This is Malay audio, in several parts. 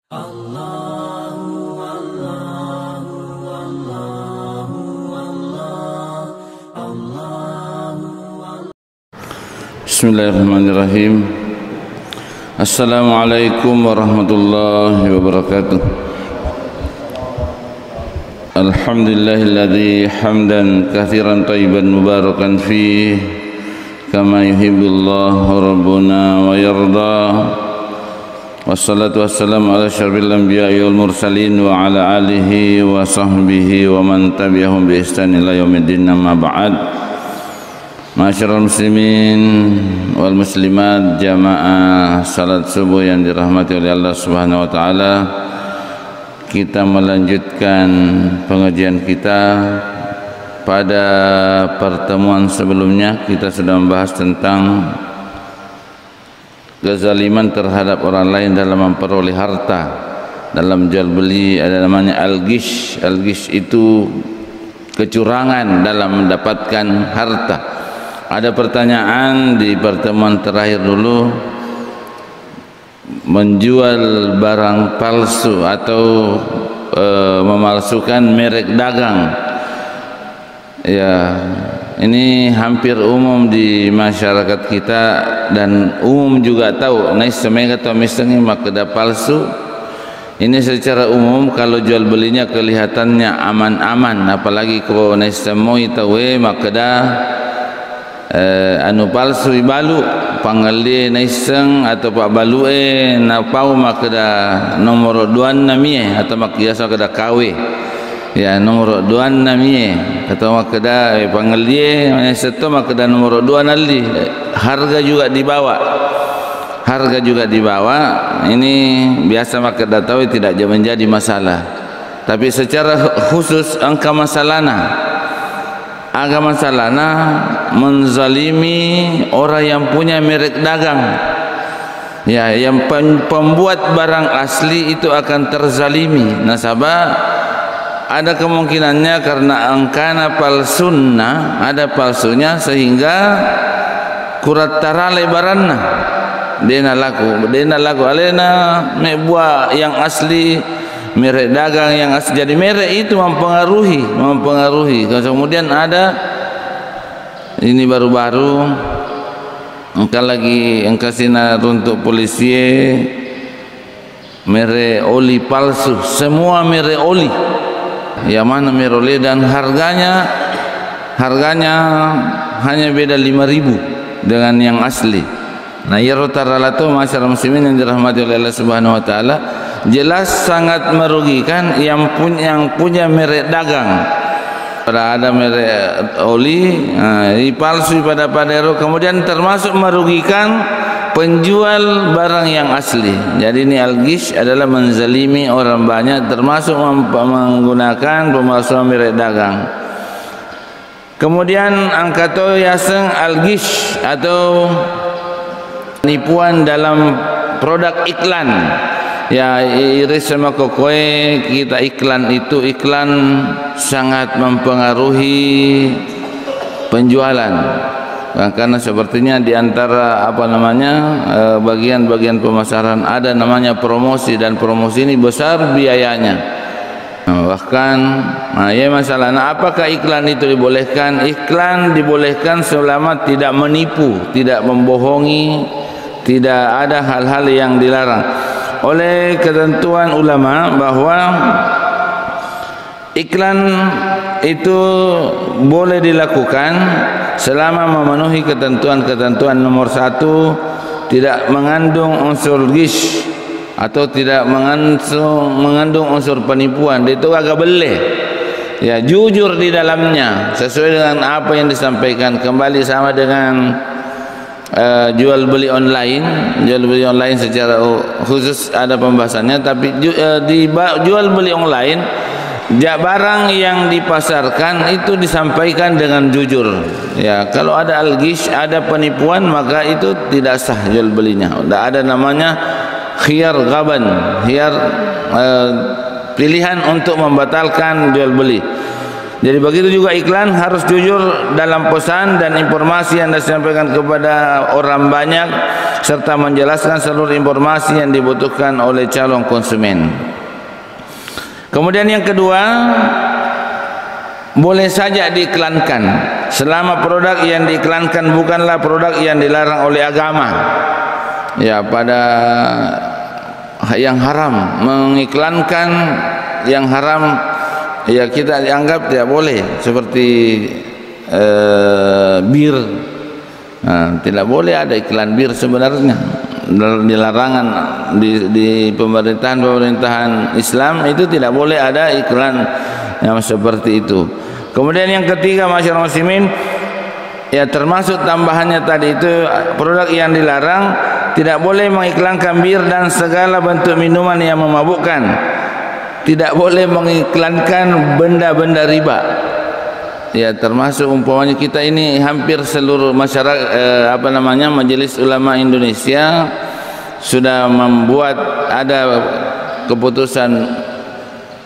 Bismillahirrahmanirrahim. Assalamualaikum warahmatullahi wabarakatuh. Alhamdulillahilladzi hamdan katsiran thayyiban mubarakan fihi kama yuhibbullahu rabbuna wa yarda. Wassalatu wassalamu ala asyrafil anbiya'i wal mursalin wa ala alihi wa sahbihi wa man tabi'ahum bi ihsan ila yaumiddin, amma ba'd. Masyarul muslimin wal muslimat, jamaah salat subuh yang dirahmati oleh Allah Subhanahu wa taala. Kita melanjutkan pengajian kita. Pada pertemuan sebelumnya kita sudah membahas tentang kezaliman terhadap orang lain dalam memperoleh harta. Dalam jual beli ada namanya al-ghish. Al-ghish itu kecurangan dalam mendapatkan harta. Ada pertanyaan di pertemuan terakhir dulu, menjual barang palsu atau memalsukan merek dagang. Ya, ini hampir umum di masyarakat kita dan umum juga tahu. Nah, semega atau misalnya makeda palsu. Ini secara umum kalau jual belinya kelihatannya aman-aman, apalagi kalau naismoi tahu makeda anu palsu ibalu pangali naiseng atau pak balue na pau makeda nomor 2 namie atau makiasa kada kawe ya nomor 2 namie atau makeda pangali seto makeda nomor 2 nali, harga juga dibawa. Ini biasa makeda tahu tidak menjadi masalah, tapi secara khusus angka masalahna agama salana menzalimi orang yang punya merek dagang. Ya, yang pembuat barang asli itu akan terzalimi. Nasabah ada kemungkinannya karena angkana palsunna, ada palsunya sehingga kurat tara lebaranna. Dena laku alena me buah yang asli, merek dagang yang asli. Jadi merek itu mempengaruhi. Kemudian ada ini baru-baru engkau lagi engkau sinar untuk polisi merek oli palsu, semua merek oli. Yang mana merek oli dan harganya hanya beda 5.000 dengan yang asli. Nah, ya rata-rata itu masyarakat muslimin yang dirahmati oleh Allah Subhanahu wa taala, jelas sangat merugikan yang punya merek dagang. Ada merek oli dipalsu pada padero, kemudian termasuk merugikan penjual barang yang asli. Jadi ini al-ghish adalah menzalimi orang banyak, termasuk menggunakan pemalsuan merek dagang. Kemudian angkato yaseng al-ghish atau penipuan dalam produk iklan. Ya, iris sama kokoe kita iklan itu, iklan sangat mempengaruhi penjualan. Karena sepertinya di antara bagian-bagian pemasaran ada namanya promosi, dan promosi ini besar biayanya. Bahkan ya masalahnya apakah iklan itu dibolehkan? Iklan dibolehkan selama tidak menipu, tidak membohongi, tidak ada hal-hal yang dilarang. Oleh ketentuan ulama bahwa iklan itu boleh dilakukan selama memenuhi ketentuan-ketentuan. Nomor 1, tidak mengandung unsur ghish atau tidak mengandung unsur penipuan. Itu agak boleh. Ya, jujur di dalamnya sesuai dengan apa yang disampaikan. Kembali sama dengan jual beli online secara khusus ada pembahasannya. Tapi di jual beli online, barang yang dipasarkan itu disampaikan dengan jujur. Ya, kalau ada al-ghish, ada penipuan, maka itu tidak sah jual belinya. Tidak ada namanya khiyar pilihan untuk membatalkan jual beli. Jadi begitu juga iklan, harus jujur dalam pesan dan informasi yang disampaikan kepada orang banyak, serta menjelaskan seluruh informasi yang dibutuhkan oleh calon konsumen. Kemudian yang kedua, boleh saja diiklankan selama produk yang diiklankan bukanlah produk yang dilarang oleh agama. Ya, pada yang haram, mengiklankan yang haram, ya kita dianggap tidak boleh. Seperti bir, tidak boleh ada iklan bir sebenarnya. Dilarangan di pemerintahan Islam itu tidak boleh ada iklan yang seperti itu. Kemudian yang ketiga, masyarakat muslimin, ya termasuk tambahannya tadi itu, produk yang dilarang, tidak boleh mengiklankan bir dan segala bentuk minuman yang memabukkan. Tidak boleh mengiklankan benda-benda riba. Ya, termasuk umpamanya kita ini hampir seluruh masyarakat Majelis Ulama Indonesia sudah membuat ada keputusan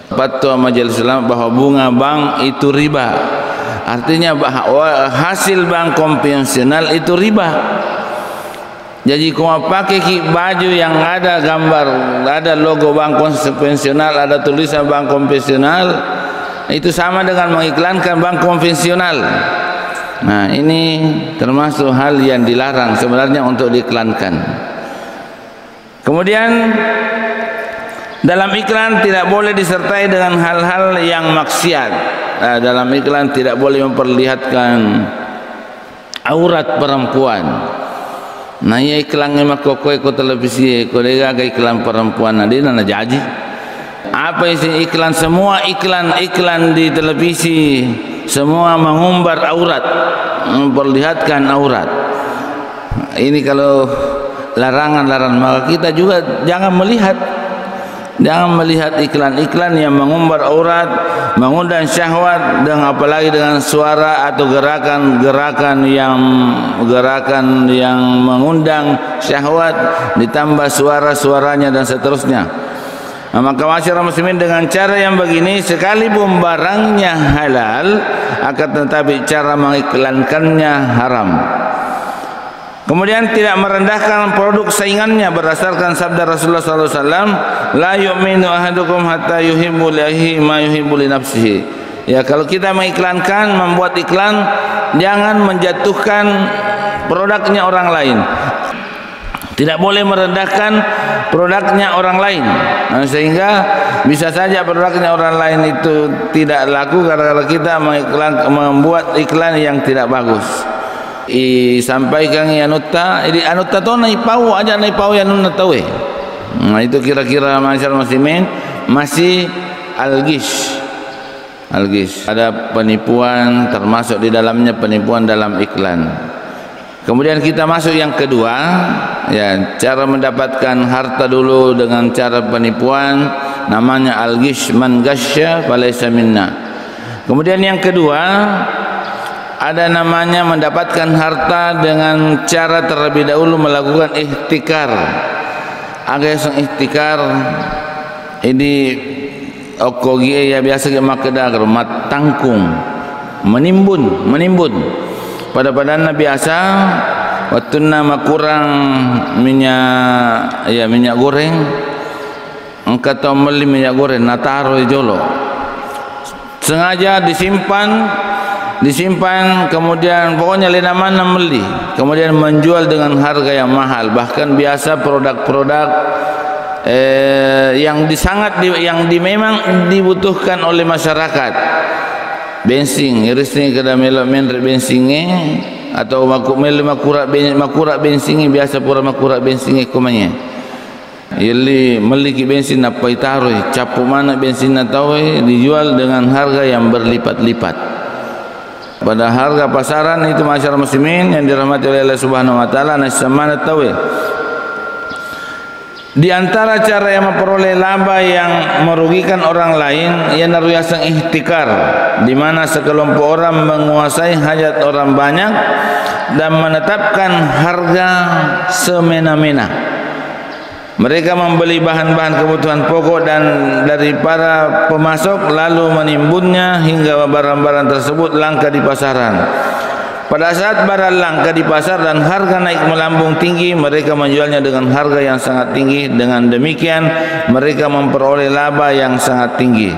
fatwa Majelis Ulama bahwa bunga bank itu riba. Artinya bahwa hasil bank konvensional itu riba. Jadi kau pakai baju yang ada gambar, ada logo bank konvensional, ada tulisan bank konvensional, itu sama dengan mengiklankan bank konvensional. Nah, ini termasuk hal yang dilarang sebenarnya untuk diiklankan. Kemudian dalam iklan tidak boleh disertai dengan hal-hal yang maksiat. Dalam iklan tidak boleh memperlihatkan aurat perempuan. Nah, ya iklan memang kokoi ko televisi, ko lega iklan perempuan nanti nana jadi. Apa isi iklan? Semua iklan di televisi semua mengumbar aurat, memperlihatkan aurat. Ini kalau larangan, maka kita juga jangan melihat iklan-iklan yang mengumbar aurat, mengundang syahwat, dan apalagi dengan suara atau gerakan yang mengundang syahwat, ditambah suaranya dan seterusnya. Nah, maka masyarakat muslimin, dengan cara yang begini, sekalipun barangnya halal, akan tetapi cara mengiklankannya haram. Kemudian tidak merendahkan produk saingannya berdasarkan sabda Rasulullah SAW, la yu'minu ahadukum hatta yuhibbu lihi ma yuhibbu li nafsihi. Ya, kalau kita mengiklankan, membuat iklan, jangan menjatuhkan produknya orang lain. Tidak boleh merendahkan produknya orang lain. Nah, sehingga bisa saja produknya orang lain itu tidak laku karena kita membuat iklan yang tidak bagus. Sampaikan anuta to nai pau aja nai pau yang nuna tahu. Nah, itu kira-kira masyarakat muslimin masih al-ghish. Ada penipuan, termasuk di dalamnya penipuan dalam iklan. Kemudian kita masuk yang kedua, ya, cara mendapatkan harta dulu dengan cara penipuan, namanya al-ghish, man ghasya falaysa minna. Kemudian yang kedua, ada namanya mendapatkan harta dengan cara terlebih dahulu melakukan ihtikar. Agak ihtikar ini okogi ya biasa ke makedagar matangkung, menimbun. Pada badannya biasa, waktu nama kurang minyak goreng, engkau tahu beli minyak goreng, nataro jolo, sengaja disimpan, kemudian pokoknya lena mana beli, kemudian menjual dengan harga yang mahal. Bahkan biasa produk-produk yang memang dibutuhkan oleh masyarakat, bensin, irisnya kada menrek bensinnya atau makura bensinnya biasa pura makura bensinnya kumanya. Yeli meliki bensin apa itaruh, capu mana bensin tahu dijual dengan harga yang berlipat-lipat. Pada harga pasaran itu masyarakat muslimin yang dirahmati oleh Allah Subhanahu wa taala, nasamana tahu. Di antara cara yang memperoleh laba yang merugikan orang lain ialah ruyasan ihtikar, di mana sekelompok orang menguasai hajat orang banyak dan menetapkan harga semena-mena. Mereka membeli bahan-bahan kebutuhan pokok dan dari para pemasok, lalu menimbunnya hingga barang-barang tersebut langka di pasaran. Pada saat barang langka di pasar dan harga naik melambung tinggi, mereka menjualnya dengan harga yang sangat tinggi. Dengan demikian mereka memperoleh laba yang sangat tinggi.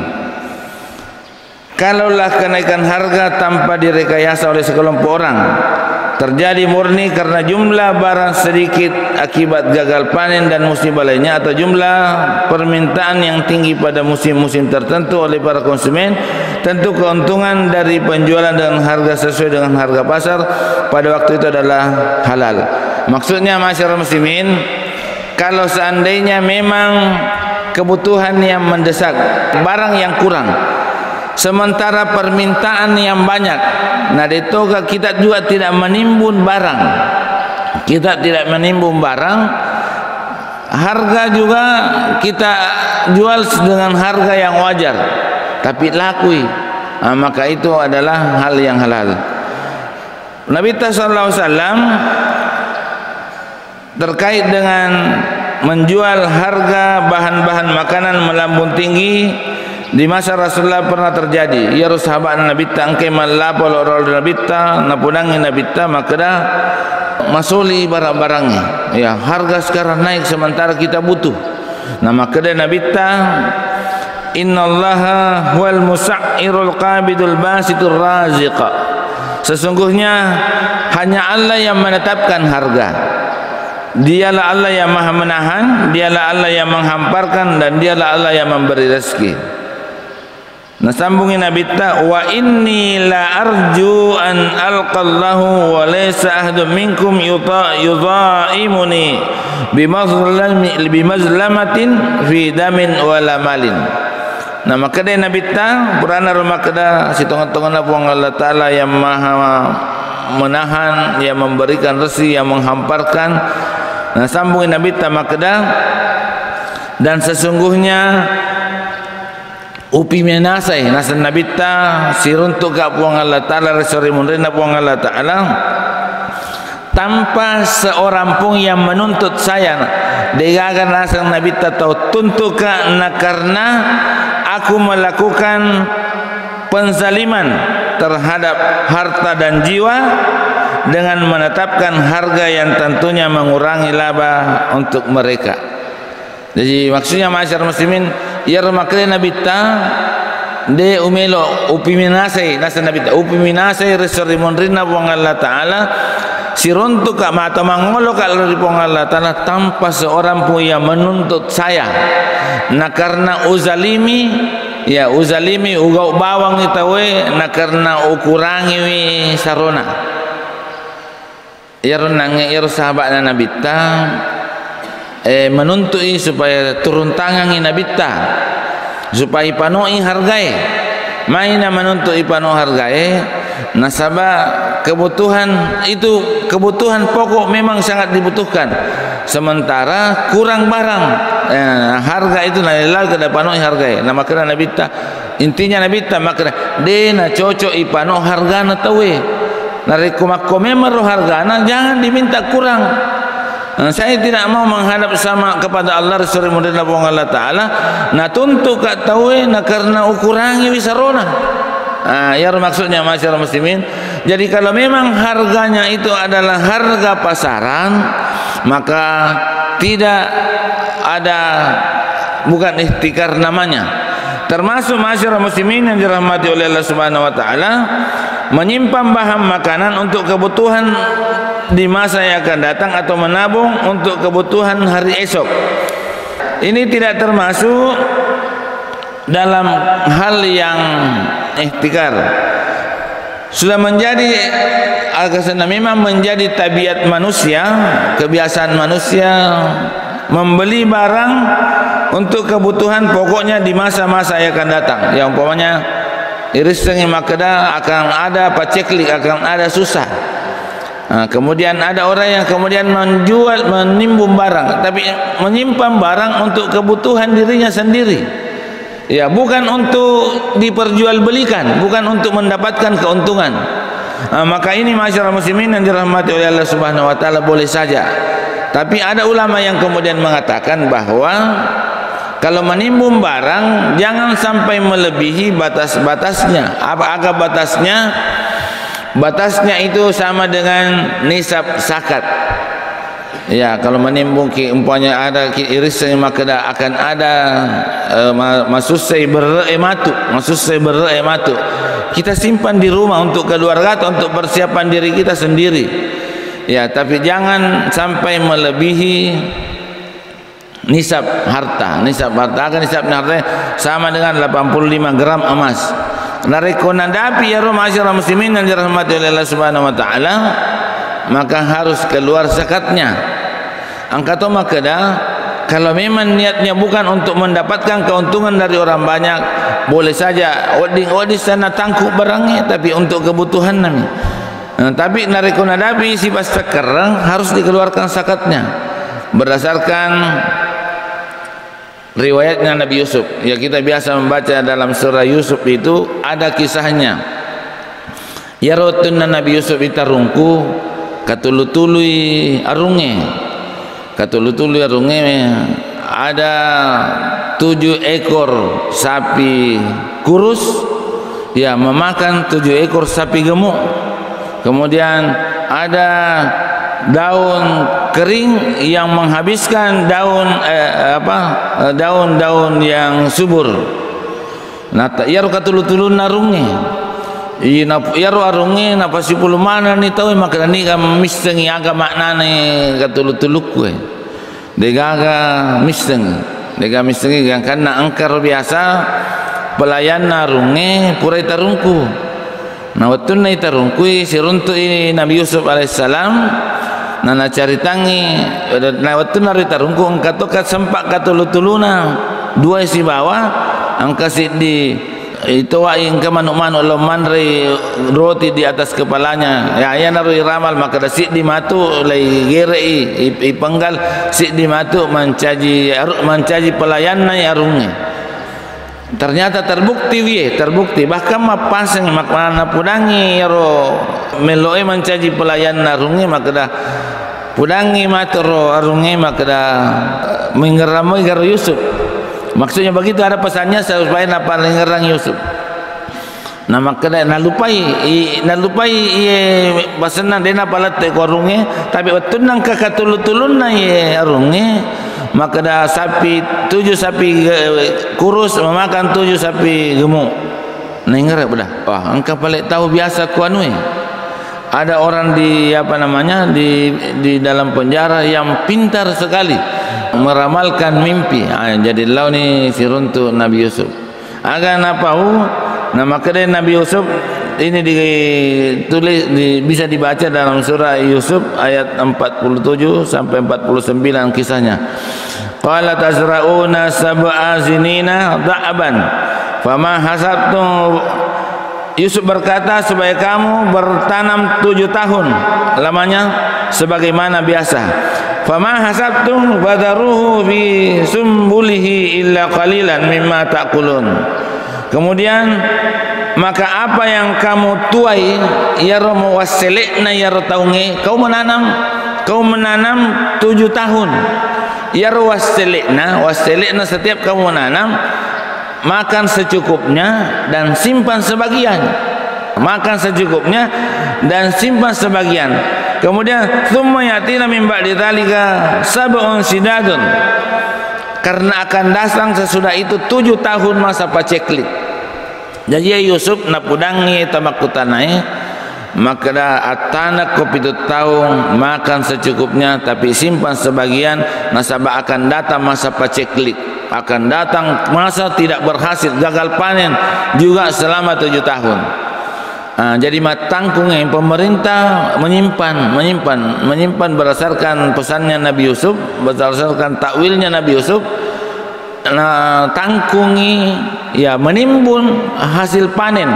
Kalaulah kenaikan harga tanpa direkayasa oleh sekelompok orang terjadi murni karena jumlah barang sedikit akibat gagal panen dan musibah lainnya, atau jumlah permintaan yang tinggi pada musim-musim tertentu oleh para konsumen, tentu keuntungan dari penjualan dengan harga sesuai dengan harga pasar pada waktu itu adalah halal. Maksudnya masyarakat muslimin, kalau seandainya memang kebutuhan yang mendesak, barang yang kurang, sementara permintaan yang banyak, nah itu kita juga tidak menimbun barang, harga juga kita jual dengan harga yang wajar tapi laku, maka itu adalah hal yang halal. Nabi sallallahu alaihi wasallam terkait dengan menjual harga bahan-bahan makanan melambung tinggi di masa Rasulullah pernah terjadi. Ya sahabat Nabi ta angkai malapol orang Nabi ta napunangin Nabi ta maka dah masuli barang-barangnya. Ya, harga sekarang naik sementara kita butuh. Nah maka dah Nabi ta innallaha huwal musa'irul qabidul basitur raziqa. Sesungguhnya hanya Allah yang menetapkan harga. Dialah Allah yang maha menahan, dialah Allah yang menghamparkan, dan dialah Allah yang memberi rezeki. Nah sambungin Nabi ta wa inni la arju an alqallahu wa laysa ahadun minkum yudhaimuni bimazlamatin fi damin wala malin. Nah maka dia Nabi ta purana rumah kada sitongan-tongan puang Allah Taala yang maha menahan, yang memberikan rezeki, yang menghamparkan. Nah sambungin Nabi ta maka dan sesungguhnya upi menasai nasan Nabi ta siruntuk ka puang Allah Taala resori munrina puang Allah Taala tanpa seorang pun yang menuntut saya. Degagan nasan Nabi ta tahu tuntut karena aku melakukan penzaliman terhadap harta dan jiwa dengan menetapkan harga yang tentunya mengurangi laba untuk mereka. Jadi maksudnya masyarakat muslimin, ya remakle Nabi ta de umelo upi minasai nasa Nabi ta upi minasai resori monrina puang Allah Taala siruntuk ka mata mangolo ka dari puang Allah Taala tanpa seorang pun yang menuntut saya. Nah karena uzalimi ugau bawang itawe, nah karena ukurangi wi sarona. Ya renang ya sahabat Nabi ta menuntui supaya turun tangan Nabi ta supaya ipanoi hargai, maina menuntut ipano hargai. Nasabah kebutuhan itu, kebutuhan pokok memang sangat dibutuhkan, sementara kurang barang, harga itu nalilal kada panoi hargai. Nah maka Nabi ta intinya Nabi ta maka dena cocok ipano hargana tawe narikumakko memang hargana jangan diminta kurang. Saya tidak mau menghadap sama kepada Allah Rasul Muhammad Allah Taala. Nah tuntuk kat tahu na karena ukurangi wisarona. Ya maksudnya masyarakat muslimin. Jadi kalau memang harganya itu adalah harga pasaran, maka tidak ada, bukan ihtikar namanya. Termasuk masyarakat muslimin yang dirahmati oleh Allah Subhanahu Wa Taala, menyimpan bahan makanan untuk kebutuhan di masa yang akan datang atau menabung untuk kebutuhan hari esok. Ini tidak termasuk dalam hal yang ihtikar. Sudah menjadi agaknya memang menjadi tabiat manusia, kebiasaan manusia membeli barang untuk kebutuhan pokoknya di masa-masa yang akan datang. Yang umpamanya iris tengi makada akan ada paceklik, akan ada susah. Kemudian ada orang yang kemudian menjual, menimbun barang, tapi menyimpan barang untuk kebutuhan dirinya sendiri. Ya, bukan untuk diperjualbelikan, bukan untuk mendapatkan keuntungan. Maka ini masyarakat muslimin yang dirahmati oleh Allah Subhanahu wa taala boleh saja. Tapi ada ulama yang kemudian mengatakan bahwa kalau menimbun barang jangan sampai melebihi batas-batasnya. Apa agak batasnya? Batasnya itu sama dengan nisab zakat. Ya, kalau menimbun umpamanya ada irisan maka akan ada masusai berematu. Kita simpan di rumah untuk keluarga atau untuk persiapan diri kita sendiri. Ya, tapi jangan sampai melebihi nisab harta. Nisab harta sama dengan 85 gram emas. Narekonadapi ya masyarakat muslimin yang dirahmati oleh Allah Subhanahu wa taala, maka harus keluar zakatnya. Angkatau makada, kalau memang niatnya bukan untuk mendapatkan keuntungan dari orang banyak, boleh saja oding sana tangkuk barangnya, tapi untuk kebutuhan nami. Tapi narekonadapi sifat sekarang harus dikeluarkan zakatnya berdasarkan riwayatnya Nabi Yusuf. Ya, kita biasa membaca dalam surah Yusuf itu ada kisahnya. Ya rotunna Nabi Yusuf itarungku katulutului arunge. Katulutului arunge ada 7 ekor sapi kurus ya memakan 7 ekor sapi gemuk. Kemudian ada daun kering yang menghabiskan daun-daun yang subur. Nah, yaro katulutulun narungi. Yaro arungi napa sipulu mana ni tahu maka ni kam mistengi aga maknane katulutuluk we. Degaga mistengi yang kana angkar biasa pelayan narungi purai tarungku. Nah, waktu na itarungku siruntu ini Nabi Yusuf alaihissalam nana caritangi na waktu na itarungku angkatokat sempak katulutuluna dua isi bawah angkasi di itu waing ke manuk-manuk lomanri roti di atas kepalanya ya narui ramal maka dasik di matu lay gerei ipenggal sik di matu mencaji pelayan na arungi. Ternyata terbukti bahkan mapasang makna pudangi yaro meloe mencaji pelayan narungi maka dah pudangi matro arungi maka dah mengeramai garo Yusuf. Maksudnya begitu, ada pesannya supaya napa ngerang Yusuf. Nah maka dah nalupai pasana dena palat te korunge tapi betul nang kakatulutulun na ye arunge maka dah 7 sapi kurus memakan 7 sapi gemuk. Nengar bedah. Wah, engkau paling tahu biasa kuanui. Ada orang di di dalam penjara yang pintar sekali meramalkan mimpi. Jadi lau ni siruntu Nabi Yusuf. Agar napau nama kedai Nabi Yusuf ini ditulis bisa dibaca dalam surah Yusuf ayat 47 sampai 49 kisahnya. Qala tazra'una sab'a zinina da'aban fama hasabtum. Yusuf berkata supaya kamu bertanam 7 tahun lamanya sebagaimana biasa. Fama hasabtum fadaruhu bi sumbulihi illa qalilan mimma ta'kulun. Kemudian maka apa yang kamu tuai yaro muwassilina yaro taunge kau menanam 7 tahun yaro wassilina setiap kamu menanam makan secukupnya dan simpan sebagian. Kemudian thumma yatina min ba'di dzalika sab'un sidadun. Karena akan datang sesudah itu 7 tahun masa paceklik. Jadi Yusuf napudangi tamakutanai maka dah atana kopi 7 tahun makan secukupnya tapi simpan sebagian. Nasabah akan datang masa paceklik, akan datang masa tidak berhasil, gagal panen juga selama 7 tahun. Jadi matangkungnya pemerintah menyimpan berdasarkan pesannya Nabi Yusuf, berdasarkan takwilnya Nabi Yusuf. Tangkungi ya menimbun hasil panen,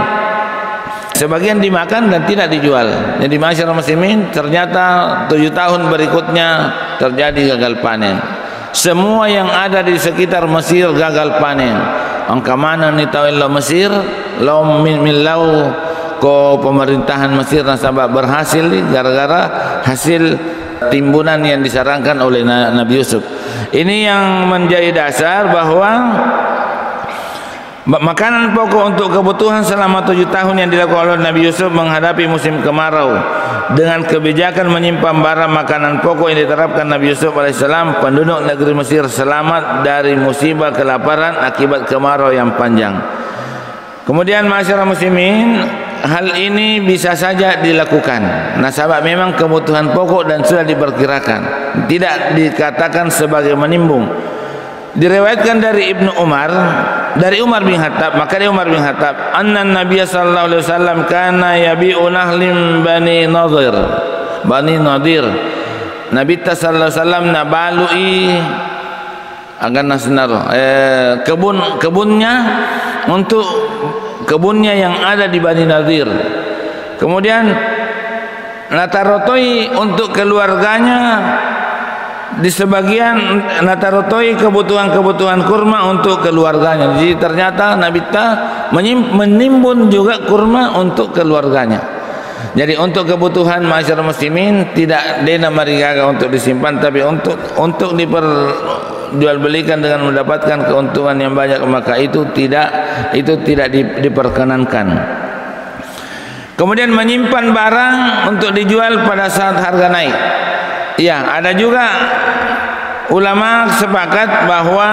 sebagian dimakan dan tidak dijual. Jadi masyarakat muslimin ternyata 7 tahun berikutnya terjadi gagal panen. Semua yang ada di sekitar Mesir gagal panen. Angka mana ni tawil Mesir lau pemerintahan Mesir nasabah berhasil gara-gara hasil timbunan yang disarankan oleh Nabi Yusuf. Ini yang menjadi dasar bahwa makanan pokok untuk kebutuhan selama 7 tahun yang dilakukan oleh Nabi Yusuf menghadapi musim kemarau dengan kebijakan menyimpan barang makanan pokok yang diterapkan Nabi Yusuf AS, penduduk negeri Mesir selamat dari musibah kelaparan akibat kemarau yang panjang. Kemudian masyarakat muslimin, hal ini bisa saja dilakukan. Nasabah memang kebutuhan pokok dan sudah diperkirakan, tidak dikatakan sebagai menimbung. Diriwayatkan dari Ibnu Umar, dari Umar bin Khattab, maka dari Umar bin Khattab, anna Nabiy sallallahu alaihi wasallam kana yabi'u nahlim Bani Nadir. Nabi sallallahu alaihi wasallam nabalui akan nasnar kebunnya untuk kebunnya yang ada di Bani Nadir. Kemudian natarotoi untuk keluarganya, di sebagian natarotoi kebutuhan kurma untuk keluarganya. Jadi ternyata Nabi menimbun juga kurma untuk keluarganya. Jadi untuk kebutuhan masyarakat muslimin tidak dena marigaga untuk disimpan, tapi untuk diperjualbelikan dengan mendapatkan keuntungan yang banyak, maka itu tidak diperkenankan. Kemudian menyimpan barang untuk dijual pada saat harga naik. Ya, ada juga ulama sepakat bahwa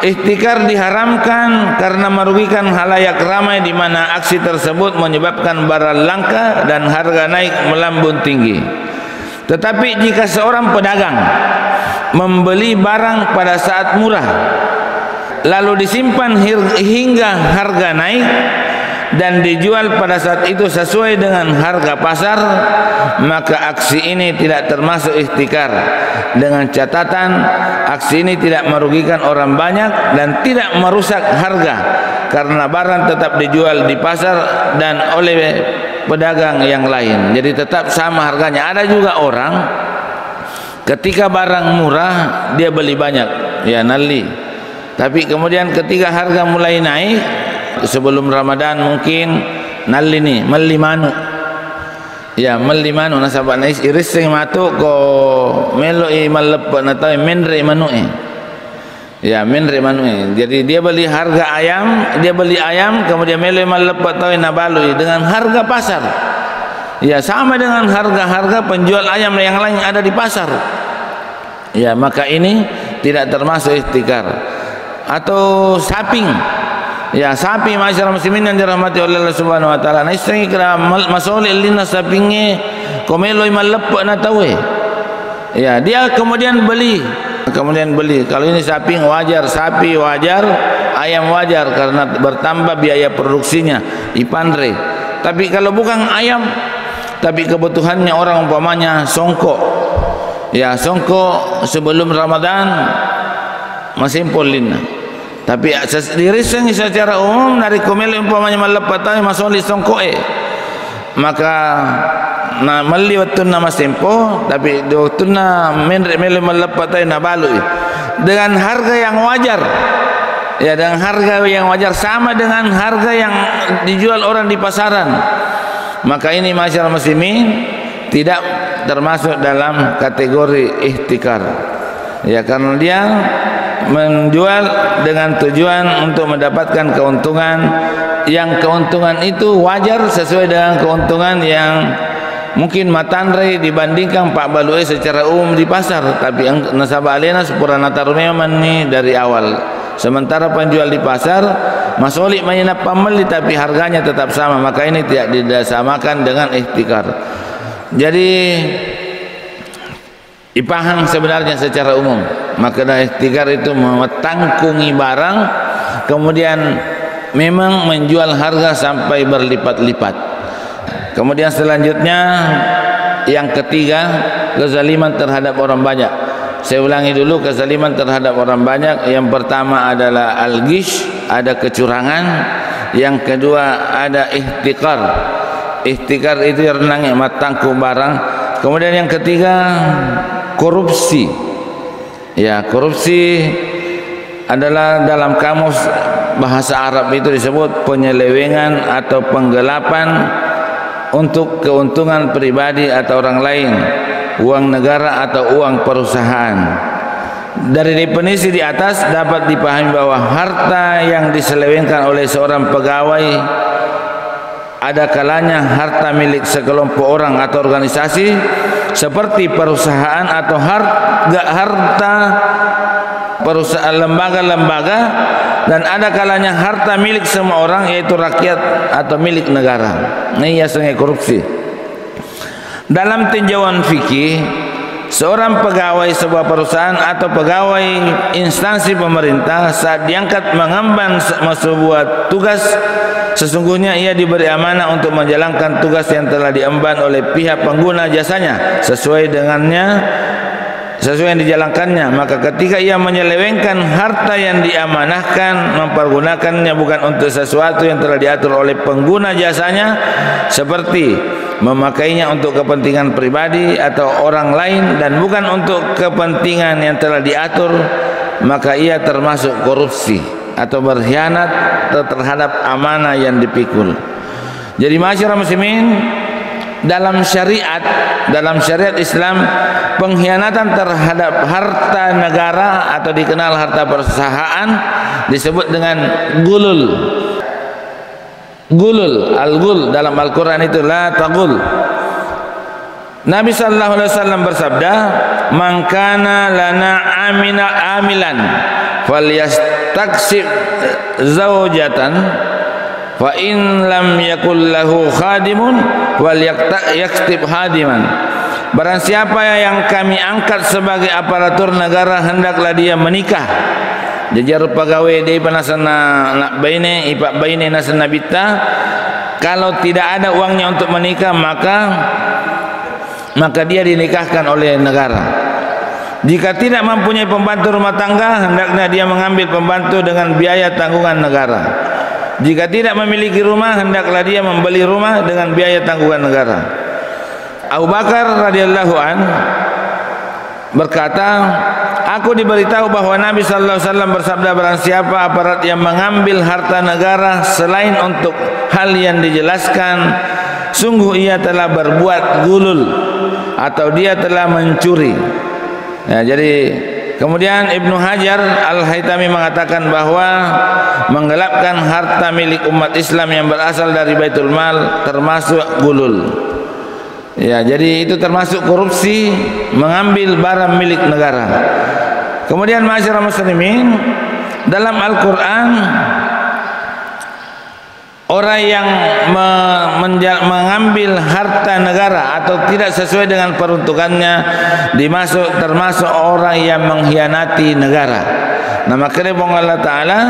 ihtikar diharamkan karena merugikan halayak ramai, di mana aksi tersebut menyebabkan barang langka dan harga naik melambung tinggi. Tetapi jika seorang pedagang membeli barang pada saat murah lalu disimpan hingga harga naik dan dijual pada saat itu sesuai dengan harga pasar, maka aksi ini tidak termasuk ihtikar. Dengan catatan aksi ini tidak merugikan orang banyak dan tidak merusak harga, karena barang tetap dijual di pasar dan oleh pedagang yang lain, jadi tetap sama harganya. Ada juga orang ketika barang murah dia beli banyak, ya nali, tapi kemudian ketika harga mulai naik, sebelum Ramadan mungkin nali ni meli manu, ya meli manu nasabah nais iris sing matuk ko melo i malepa na tahu menre manu ya menre manu jadi dia beli harga ayam, dia beli ayam kemudian melo i malepa tahu na baloi dengan harga pasar, ya sama dengan harga-harga penjual ayam yang lain ada di pasar, ya maka ini tidak termasuk ihtikar. Atau saping, ya sapi masyarakat muslimin yang dirahmati oleh Allah Subhanahu wa taala, nah istri kira masolil lina sapinge komelo malepa na tahu, ya dia kemudian beli. Kalau ini saping wajar, sapi wajar, ayam wajar karena bertambah biaya produksinya ipandre. Tapi kalau bukan ayam, tapi kebutuhannya orang umpamanya songkok, ya songkok sebelum Ramadan masih polin, tapi diriseng secara umum dari komel umpamanya malepatan masuk di songkoe, maka na meliwatun nama sempo, tapi doktun na menre malepatan na balui dengan harga yang wajar, ya dengan harga yang wajar sama dengan harga yang dijual orang di pasaran, maka ini masyarakat muslimin tidak termasuk dalam kategori ihtikar, ya karena dia menjual dengan tujuan untuk mendapatkan keuntungan, yang keuntungan itu wajar sesuai dengan keuntungan yang mungkin matanre dibandingkan Pak Balue secara umum di pasar, tapi yang nasabah alena sepura natarumeman ni dari awal, sementara penjual di pasar masolik menyenap pembeli tapi harganya tetap sama, maka ini tidak didasamakan dengan ihtikar. Jadi dipaham sebenarnya secara umum, maka ihtikar itu metangkungi barang kemudian memang menjual harga sampai berlipat-lipat. Kemudian selanjutnya yang ketiga, kezaliman terhadap orang banyak. Saya ulangi dulu, kezaliman terhadap orang banyak. Yang pertama adalah al-ghish, ada kecurangan. Yang kedua ada ihtikar. Ihtikar itu renangnya matangku barang. Kemudian yang ketiga korupsi. Ya, korupsi adalah dalam kamus bahasa Arab itu disebut penyelewengan atau penggelapan untuk keuntungan pribadi atau orang lain, uang negara atau uang perusahaan. Dari definisi di atas dapat dipahami bahwa harta yang diselewengkan oleh seorang pegawai ada kalanya harta milik sekelompok orang atau organisasi seperti perusahaan atau harta perusahaan lembaga-lembaga, dan ada kalanya harta milik semua orang yaitu rakyat atau milik negara. Ini biasanya korupsi. Dalam tinjauan fikih, seorang pegawai sebuah perusahaan atau pegawai instansi pemerintah saat diangkat mengemban sebuah tugas, sesungguhnya ia diberi amanah untuk menjalankan tugas yang telah diemban oleh pihak pengguna jasanya sesuai yang dijalankannya. Maka ketika ia menyelewengkan harta yang diamanahkan, mempergunakannya bukan untuk sesuatu yang telah diatur oleh pengguna jasanya, seperti memakainya untuk kepentingan pribadi atau orang lain dan bukan untuk kepentingan yang telah diatur, maka ia termasuk korupsi atau berkhianat terhadap amanah yang dipikul. Jadi masyarakat muslimin, dalam syariat Islam, pengkhianatan terhadap harta negara atau dikenal harta perusahaan disebut dengan gulul. Al-gul dalam Al-Quran itu la tagul. Nabi sallallahu alaihi wasallam bersabda, "Man kana lana amilan falyastaksib zaujatan fa in lam yakul lahu khadimun walyaktib hadiman." Barang siapa yang kami angkat sebagai aparatur negara, hendaklah dia menikah. Jajar pegawai di panasana nak baine ipak baine nasana bitta. Kalau tidak ada uangnya untuk menikah, maka dia dinikahkan oleh negara. Jika tidak mempunyai pembantu rumah tangga, hendaknya dia mengambil pembantu dengan biaya tanggungan negara. Jika tidak memiliki rumah, hendaklah dia membeli rumah dengan biaya tanggungan negara. Abu Bakar radhiyallahu an berkata, aku diberitahu bahwa Nabi sallallahu alaihi wasallam bersabda, barang siapa aparat yang mengambil harta negara selain untuk hal yang dijelaskan, sungguh ia telah berbuat gulul atau dia telah mencuri. Ya, jadi kemudian Ibnu Hajar Al-Haytami mengatakan bahwa menggelapkan harta milik umat Islam yang berasal dari Baitul Mal termasuk gulul. Ya, jadi itu termasuk korupsi, mengambil barang milik negara. Kemudian masyarakat muslimin, dalam Al-Quran, orang yang mengambil harta negara atau tidak sesuai dengan peruntukannya termasuk orang yang mengkhianati negara. Nama kerana Allah Ta'ala,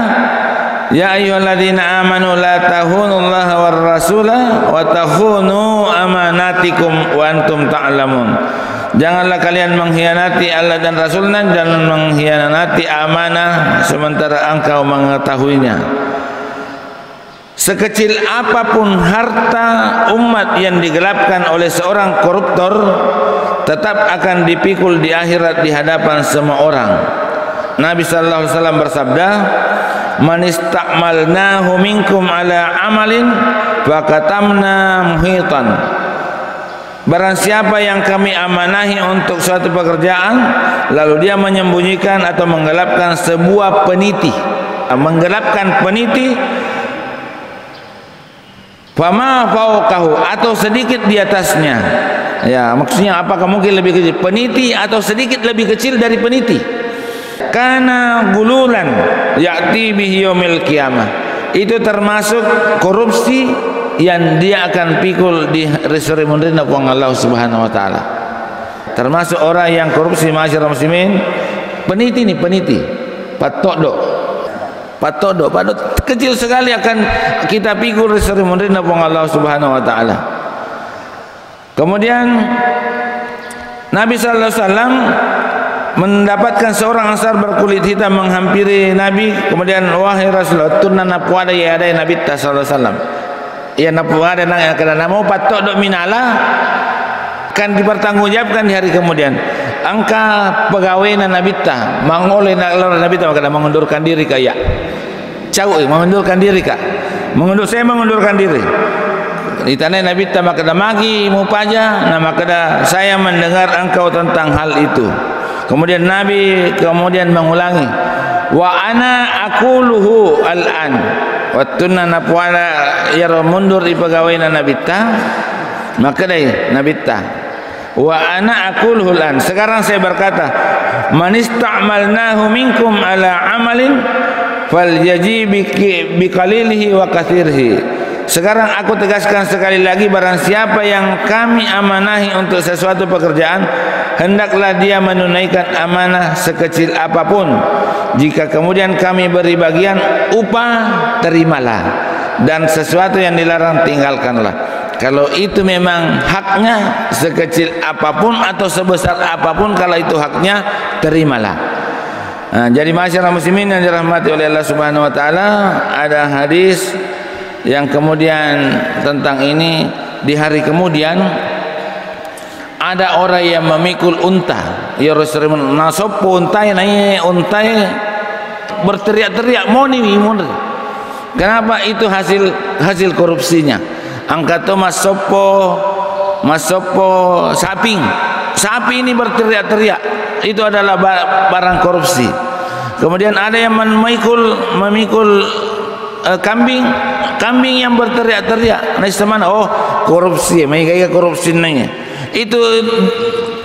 ya ayyuhalladzina amanu la tahunullaha war rasula wa tahunu amanatikum wa antum ta'lamun. Janganlah kalian mengkhianati Allah dan Rasulnya, dan mengkhianati amanah sementara engkau mengetahuinya. Sekecil apapun harta umat yang digelapkan oleh seorang koruptor, tetap akan dipikul di akhirat di hadapan semua orang. Nabi sallallahu alaihi wasallam bersabda, "Man ista'malnahu minkum ala amalin fakatamna muhitan." Barang siapa yang kami amanahi untuk suatu pekerjaan, lalu dia menyembunyikan atau menggelapkan sebuah peniti, fama fauqahu, atau sedikit di atasnya. Ya, maksudnya apakah mungkin lebih kecil peniti atau sedikit lebih kecil dari peniti? Kana gululan ya'ti bihi yaumil qiyamah. Itu termasuk korupsi yang dia akan pikul di resuri mundirna ku Allah Subhanahu wa taala. Termasuk orang yang korupsi masyarakat muslimin, peniti, patodok kecil sekali akan kita pikul resuri mundirna ku Allah Subhanahu wa taala. Kemudian Nabi sallallahu alaihi wasallam mendapatkan seorang Ansar berkulit hitam menghampiri Nabi. Kemudian, wahai Rasulullah, tunna napuada ya ada Nabi sallallahu alaihi wasallam. Ya napuada nang kana namo patok dok minala kan dipertanggungjawabkan di hari kemudian. Angka pegawai Nabi ta mangoleh Nabi ta maka mengundurkan diri kaya. mengundurkan diri kak. Saya mengundurkan diri. Ditanya Nabi maka magi mupaja, maka saya mendengar engkau tentang hal itu. Kemudian Nabi mengulangi, wa ana aquluhu al-an. Wattuna napuana ya mundur di pegawainya Nabi maka Nabi wa ana aquluhu al-an. Sekarang saya berkata, man ista'malnahu minkum ala amalin falyaji bi qalilihi wa katsirihi. Sekarang aku tegaskan sekali lagi, barang siapa yang kami amanahi untuk sesuatu pekerjaan, hendaklah dia menunaikan amanah sekecil apapun. Jika kemudian kami beri bagian upah, terimalah, dan sesuatu yang dilarang tinggalkanlah. Kalau itu memang haknya, sekecil apapun atau sebesar apapun, kalau itu haknya, terimalah. Nah, jadi masyarakat muslimin yang dirahmati oleh Allah Subhanahu wa taala, ada hadis yang kemudian tentang ini. Di hari kemudian ada orang yang memikul unta, ya Rasulullah nasopo untai berteriak-teriak moni. Kenapa? Itu hasil korupsinya. Angkato masopo sapi ini berteriak-teriak, itu adalah barang korupsi. Kemudian ada yang memikul kambing yang berteriak-teriak, korupsi, mereka korupsi nanya. Itu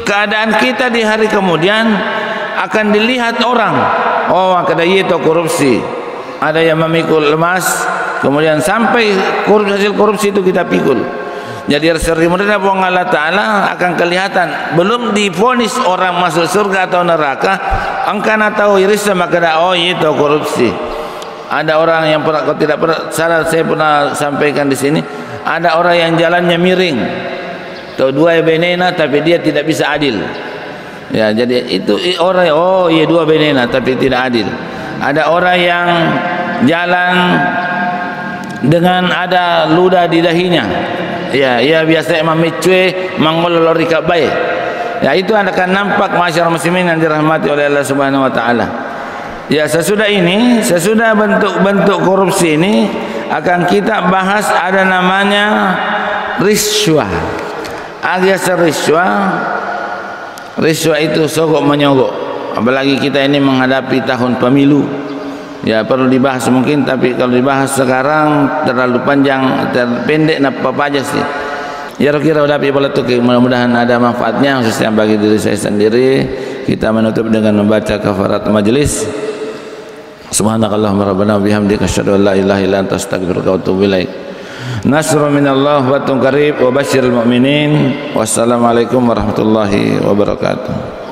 keadaan kita di hari kemudian akan dilihat orang, kada itu korupsi. Ada yang memikul emas, kemudian sampai hasil korupsi itu kita pikul. Jadi serimudana buang Allah Ta'ala akan kelihatan. Belum divonis orang masuk surga atau neraka, angkana tahu irisa maka itu korupsi. Ada orang yang saya pernah sampaikan di sini, ada orang yang jalannya miring, atau dua benena tapi dia tidak bisa adil. Ya, jadi itu orang dua benena tapi tidak adil. Ada orang yang jalan dengan ada ludah di dahinya. Ya, biasa memicue mangololori kabai. Ya, itu akan nampak masyarakat muslimin yang dirahmati oleh Allah Subhanahu wa taala. Ya, sesudah bentuk-bentuk korupsi ini akan kita bahas. Ada namanya riswah. Alias riswah itu sogok menyogok. Apalagi kita ini menghadapi tahun pemilu. Ya, perlu dibahas mungkin, tapi kalau dibahas sekarang terlalu panjang, terpendek apa aja sih. Ya kira tapi mudah-mudahan ada manfaatnya khususnya bagi diri saya sendiri. Kita menutup dengan membaca kafarat majelis. Subhanakallahumma rabbana bihamdika asyhadu an la ilaha illa anta astaghfiruka wa atubu ilaik. Nasrun minallah wa tun qarib wa basyiril mu'minin. Wassalamualaikum warahmatullahi wabarakatuh.